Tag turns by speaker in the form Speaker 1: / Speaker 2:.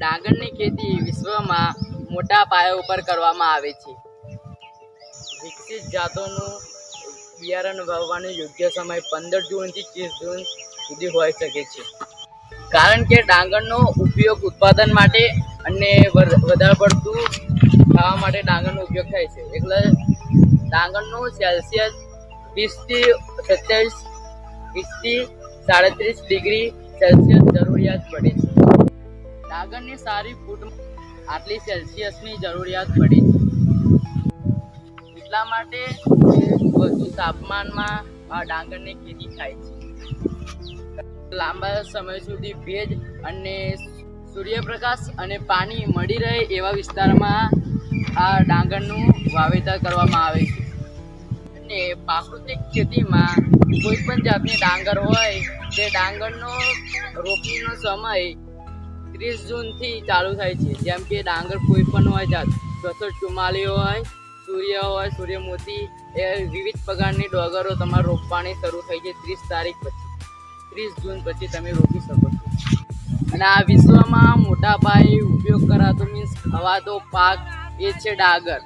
Speaker 1: ડાંગરની ખેતી વિશ્વમાં મોટા પાયા ઉપર કરવામાં આવે છે. વિકસિત જાતોનું બિયારણ વાવવાનો યોગ્ય સમય 15 જૂનથી 30 જૂન સુધી હોઈ શકે છે. કારણ કે ડાંગરનો ઉપયોગ ઉત્પાદન માટે અને વધારે પડતું ખાવા માટે ડાંગરનો ઉપયોગ થાય છે. એટલે ડાંગરનું સેલ્સિયસ 20થી 37 ડિગ્રી સેલ્સિયસ જરૂરિયાત પડે છે. ડાંગરની સારી ફૂટ આટલી સેલ્સિયસની જરૂરિયાત પડે છે. એટલા માટે વધુ તાપમાનમાં આ ડાંગરની ખેતી થાય છે. લાંબા સમય સુધી ભેજ અને સૂર્યપ્રકાશ અને પાણી મળી રહે એવા વિસ્તારમાં આ ડાંગરનું વાવેતર કરવામાં આવે છે. અને પ્રાકૃતિક ખેતીમાં કોઈ પણ જાતની ડાંગર હોય તે ડાંગરનો રોપણીનો સમય 30 જૂનથી ચાલુ થાય છે. જેમ કે ડાંગર કોઈ પણ હોય જાત 644 હોય, સૂર્યમોતી, એ વિવિધ પ્રકારની ડોગરો તમારે રોપવાની શરૂ થઈ છે 30 જૂન પછી તમે રોપી શકો છો. અને આ વિશ્વમાં મોટા પાયે ઉપયોગ કરાતો મીન્સ ખવાતો પાક એ છે ડાંગર.